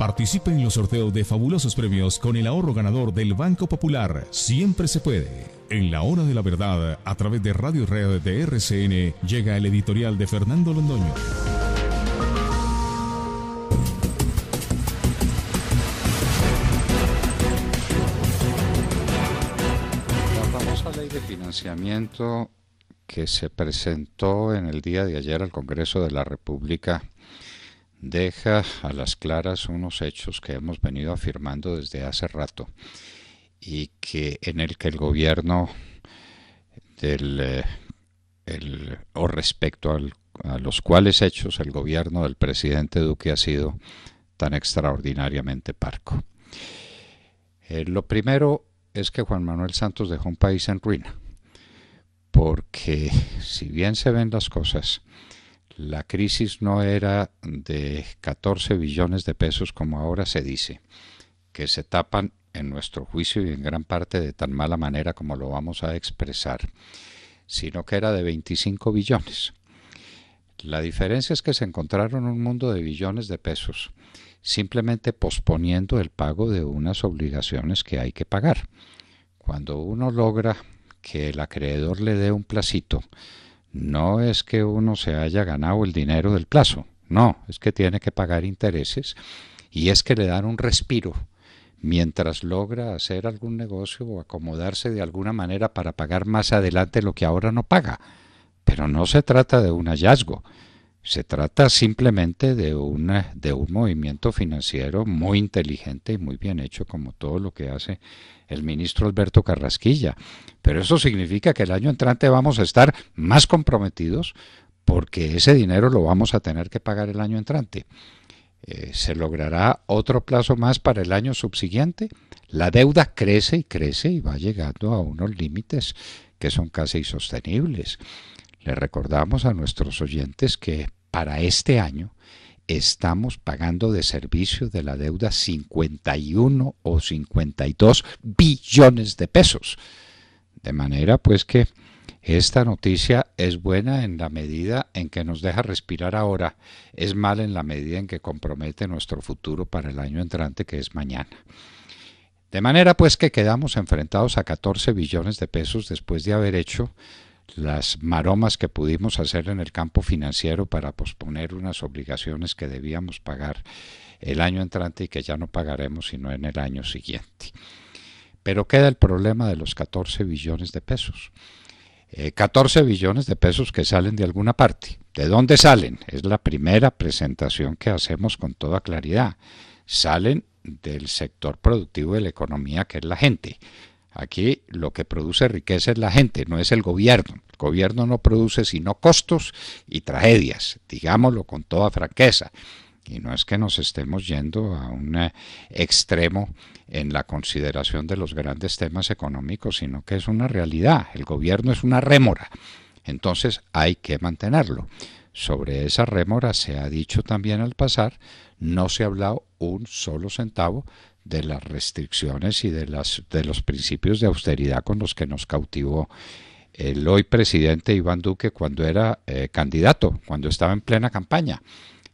Participe en los sorteos de fabulosos premios con el ahorro ganador del Banco Popular. Siempre se puede. En la hora de la verdad, a través de Radio y Red de RCN, llega el editorial de Fernando Londoño. La famosa ley de financiamiento que se presentó en el día de ayer al Congreso de la República deja a las claras unos hechos que hemos venido afirmando desde hace rato y en el que el gobierno respecto a los cuales hechos el gobierno del presidente Duque ha sido tan extraordinariamente parco. Lo primero es que Juan Manuel Santos dejó un país en ruina, porque si bien se ven las cosas, la crisis no era de 14 billones de pesos como ahora se dice, que se tapan en nuestro juicio y en gran parte de tan mala manera como lo vamos a expresar, sino que era de 25 billones. La diferencia es que se encontraron un mundo de billones de pesos, simplemente posponiendo el pago de unas obligaciones que hay que pagar. Cuando uno logra que el acreedor le dé un placito, no es que uno se haya ganado el dinero del plazo, no, es que tiene que pagar intereses y es que le dan un respiro mientras logra hacer algún negocio o acomodarse de alguna manera para pagar más adelante lo que ahora no paga. Pero no se trata de un hallazgo, se trata simplemente de un movimiento financiero muy inteligente y muy bien hecho, como todo lo que hace el ministro Alberto Carrasquilla. Pero eso significa que el año entrante vamos a estar más comprometidos porque ese dinero lo vamos a tener que pagar el año entrante. ¿Se logrará otro plazo más para el año subsiguiente? La deuda crece y crece y va llegando a unos límites que son casi insostenibles. Le recordamos a nuestros oyentes que para este año estamos pagando de servicio de la deuda 51 o 52 billones de pesos. De manera pues que esta noticia es buena en la medida en que nos deja respirar ahora, es mala en la medida en que compromete nuestro futuro para el año entrante, que es mañana. De manera pues que quedamos enfrentados a 14 billones de pesos después de haber hecho las maromas que pudimos hacer en el campo financiero para posponer unas obligaciones que debíamos pagar el año entrante y que ya no pagaremos sino en el año siguiente. Pero queda el problema de los 14 billones de pesos. 14 billones de pesos que salen de alguna parte. ¿De dónde salen? Es la primera presentación que hacemos con toda claridad. Salen del sector productivo de la economía, que es la gente. Aquí lo que produce riqueza es la gente, no es el gobierno. El gobierno no produce sino costos y tragedias, digámoslo con toda franqueza. Y no es que nos estemos yendo a un extremo en la consideración de los grandes temas económicos, sino que es una realidad. El gobierno es una rémora, entonces hay que mantenerlo. Sobre esa rémora se ha dicho también al pasar, no se ha hablado un solo centavo de las restricciones y de los principios de austeridad con los que nos cautivó el hoy presidente Iván Duque cuando era candidato, cuando estaba en plena campaña.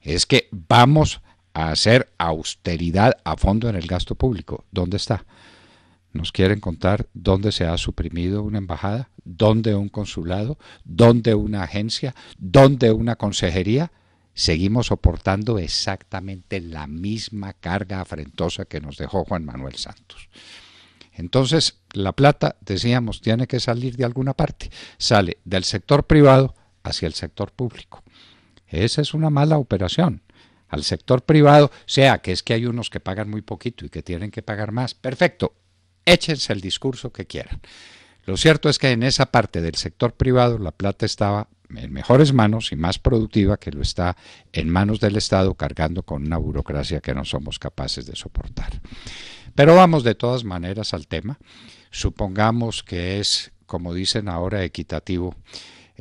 Es que vamos a hacer austeridad a fondo en el gasto público. ¿Dónde está? ¿Nos quieren contar dónde se ha suprimido una embajada? ¿Dónde un consulado? ¿Dónde una agencia? ¿Dónde una consejería? Seguimos soportando exactamente la misma carga afrentosa que nos dejó Juan Manuel Santos. Entonces, la plata, decíamos, tiene que salir de alguna parte. Sale del sector privado hacia el sector público. Esa es una mala operación. Al sector privado, sea que es que hay unos que pagan muy poquito y que tienen que pagar más, perfecto, échense el discurso que quieran. Lo cierto es que en esa parte del sector privado la plata estaba en mejores manos y más productiva que lo está en manos del Estado, cargando con una burocracia que no somos capaces de soportar. Pero vamos de todas maneras al tema. Supongamos que es, como dicen ahora, equitativo.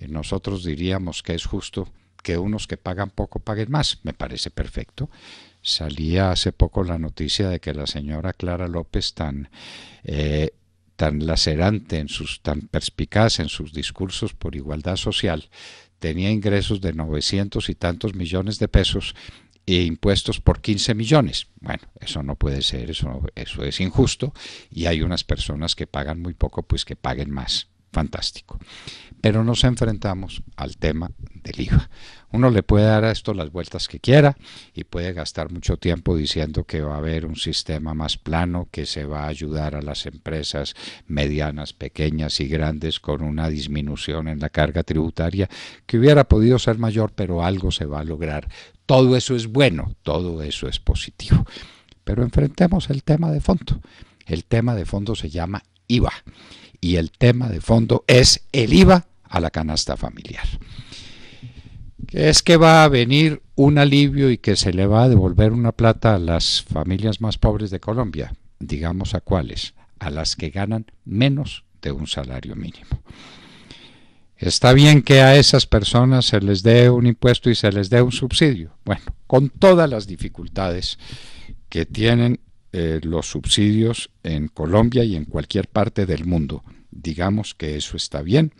Nosotros diríamos que es justo que unos que pagan poco paguen más. Me parece perfecto. Salía hace poco la noticia de que la señora Clara López, tan lacerante, tan perspicaz en sus discursos por igualdad social, tenía ingresos de 900 y tantos millones de pesos impuestos por 15 millones. Bueno, eso no puede ser, eso es injusto, y hay unas personas que pagan muy poco, pues que paguen más. Fantástico. Pero nos enfrentamos al tema del IVA. Uno le puede dar a esto las vueltas que quiera y puede gastar mucho tiempo diciendo que va a haber un sistema más plano, que se va a ayudar a las empresas medianas, pequeñas y grandes con una disminución en la carga tributaria que hubiera podido ser mayor, pero algo se va a lograr. Todo eso es bueno, todo eso es positivo. Pero enfrentemos el tema de fondo. El tema de fondo se llama IVA. Y el tema de fondo es el IVA a la canasta familiar. Es que va a venir un alivio y que se le va a devolver una plata a las familias más pobres de Colombia. Digamos a cuáles, a las que ganan menos de un salario mínimo. Está bien que a esas personas se les dé un impuesto y se les dé un subsidio. Bueno, con todas las dificultades que tienen los subsidios en Colombia y en cualquier parte del mundo. Digamos que eso está bien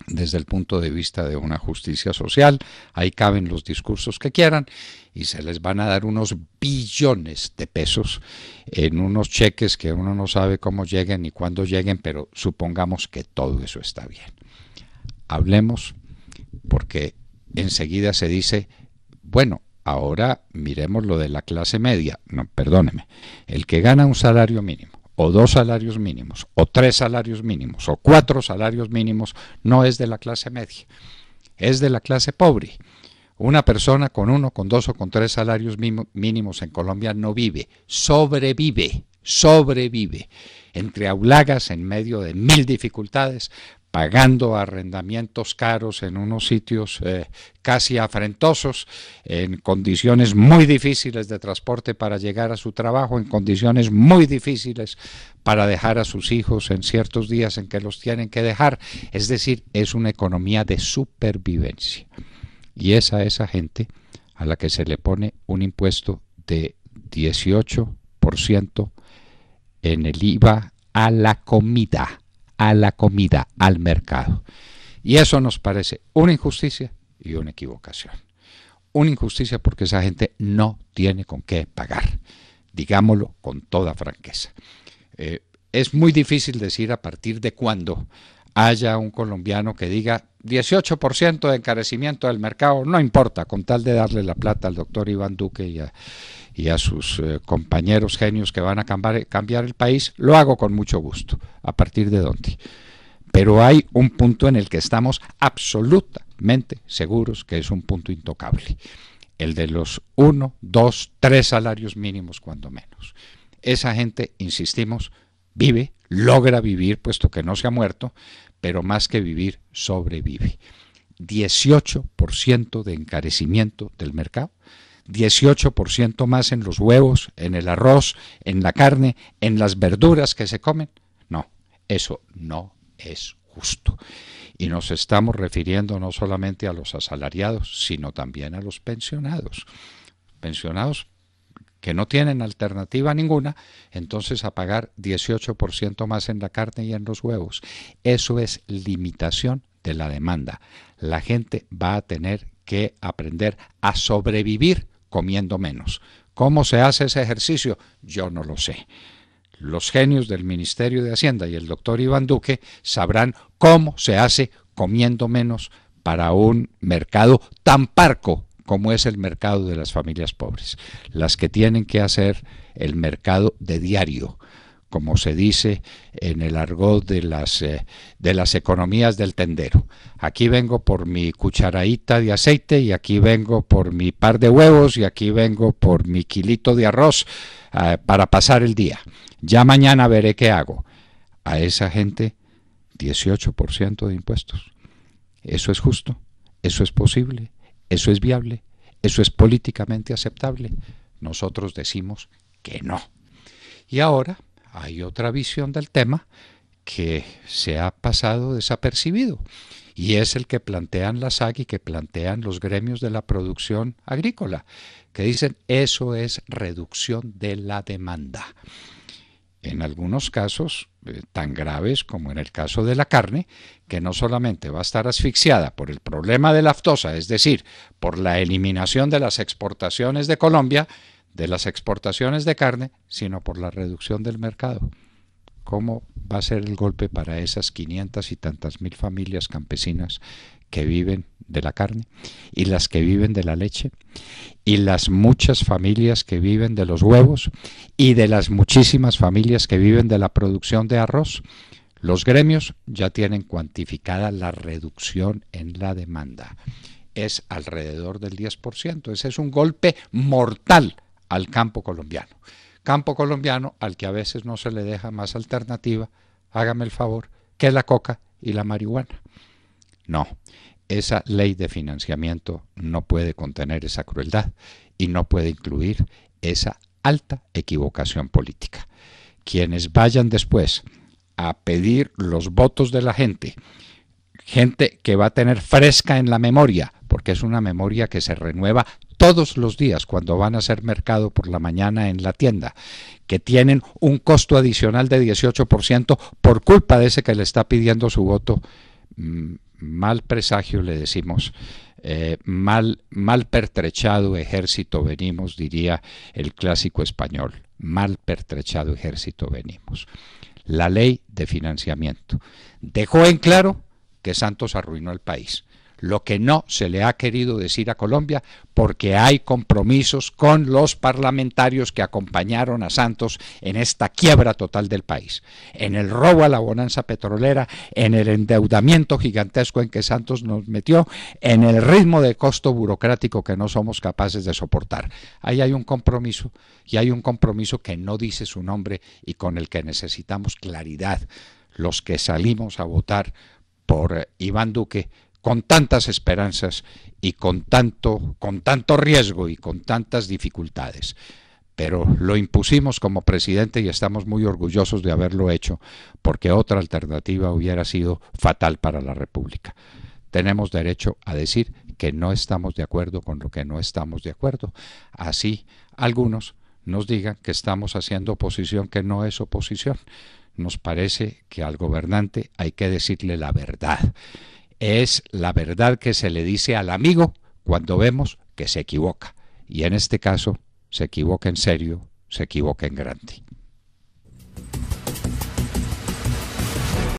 desde el punto de vista de una justicia social. Ahí caben los discursos que quieran y se les van a dar unos billones de pesos en unos cheques que uno no sabe cómo lleguen ni cuándo lleguen, pero supongamos que todo eso está bien. Hablemos, porque enseguida se dice, bueno, ahora miremos lo de la clase media. No, perdóneme, el que gana un salario mínimo, o 2 salarios mínimos, o 3 salarios mínimos, o 4 salarios mínimos, no es de la clase media, es de la clase pobre. Una persona con 1, con 2 o con 3 salarios mínimos en Colombia no vive, sobrevive, entre aulagas en medio de 1000 dificultades, pagando arrendamientos caros en unos sitios casi afrentosos, en condiciones muy difíciles de transporte para llegar a su trabajo, en condiciones muy difíciles para dejar a sus hijos en ciertos días en que los tienen que dejar. Es decir, es una economía de supervivencia. Y es a esa gente a la que se le pone un impuesto de 18% en el IVA a la comida, al mercado. Y eso nos parece una injusticia y una equivocación. Una injusticia porque esa gente no tiene con qué pagar, digámoslo con toda franqueza. Es muy difícil decir a partir de cuándo haya un colombiano que diga 18% de encarecimiento del mercado, no importa, con tal de darle la plata al doctor Iván Duque y a sus compañeros genios que van a cambiar el país, lo hago con mucho gusto. ¿A partir de dónde? Pero hay un punto en el que estamos absolutamente seguros que es un punto intocable. El de los 1, 2, 3 salarios mínimos cuando menos. Esa gente, insistimos, vive, logra vivir, puesto que no se ha muerto, pero más que vivir, sobrevive. 18% de encarecimiento del mercado, 18% más en los huevos, en el arroz, en la carne, en las verduras que se comen. No, eso no es justo. Y nos estamos refiriendo no solamente a los asalariados, sino también a los pensionados. Pensionados que no tienen alternativa ninguna, entonces a pagar 18% más en la carne y en los huevos. Eso es limitación de la demanda. La gente va a tener que aprender a sobrevivir comiendo menos. ¿Cómo se hace ese ejercicio? Yo no lo sé. Los genios del Ministerio de Hacienda y el doctor Iván Duque sabrán cómo se hace comiendo menos para un mercado tan parco como es el mercado de las familias pobres, las que tienen que hacer el mercado de diario, como se dice en el argot de las economías del tendero. Aquí vengo por mi cucharadita de aceite y aquí vengo por mi par de huevos y aquí vengo por mi kilito de arroz para pasar el día. Ya mañana veré qué hago. A esa gente 18% de impuestos. ¿Eso es justo? ¿Eso es posible? ¿Eso es viable? ¿Eso es políticamente aceptable? Nosotros decimos que no. Y ahora hay otra visión del tema que se ha pasado desapercibido y es el que plantean la SAG y que plantean los gremios de la producción agrícola, que dicen eso es reducción de la demanda. En algunos casos tan graves como en el caso de la carne, que no solamente va a estar asfixiada por el problema de la aftosa, es decir, por la eliminación de las exportaciones de Colombia, de las exportaciones de carne, sino por la reducción del mercado. ¿Cómo va a ser el golpe para esas 500 y tantas mil familias campesinas que viven de la carne, y las que viven de la leche, y las muchas familias que viven de los huevos, y de las muchísimas familias que viven de la producción de arroz? Los gremios ya tienen cuantificada la reducción en la demanda. Es alrededor del 10%. Ese es un golpe mortal al campo colombiano. Campo colombiano al que a veces no se le deja más alternativa, hágame el favor, que la coca y la marihuana. No, esa ley de financiamiento no puede contener esa crueldad y no puede incluir esa alta equivocación política. Quienes vayan después a pedir los votos de la gente que va a tener fresca en la memoria, porque es una memoria que se renueva todos los días cuando van a hacer mercado por la mañana en la tienda, que tienen un costo adicional de 18% por culpa de ese que le está pidiendo su voto. Mal presagio, le decimos, mal pertrechado ejército venimos, diría el clásico español. Mal pertrechado ejército venimos. La ley de financiamiento dejó en claro que Santos arruinó el país. Lo que no se le ha querido decir a Colombia, porque hay compromisos con los parlamentarios que acompañaron a Santos en esta quiebra total del país, en el robo a la bonanza petrolera, en el endeudamiento gigantesco en que Santos nos metió, en el ritmo de costo burocrático que no somos capaces de soportar. Ahí hay un compromiso, y hay un compromiso que no dice su nombre y con el que necesitamos claridad los que salimos a votar por Iván Duque con tantas esperanzas y con tanto riesgo y con tantas dificultades. Pero lo impusimos como presidente y estamos muy orgullosos de haberlo hecho, porque otra alternativa hubiera sido fatal para la República. Tenemos derecho a decir que no estamos de acuerdo con lo que no estamos de acuerdo. Así algunos nos digan que estamos haciendo oposición que no es oposición. Nos parece que al gobernante hay que decirle la verdad. Es la verdad que se le dice al amigo cuando vemos que se equivoca. Y en este caso, se equivoca en serio, se equivoca en grande.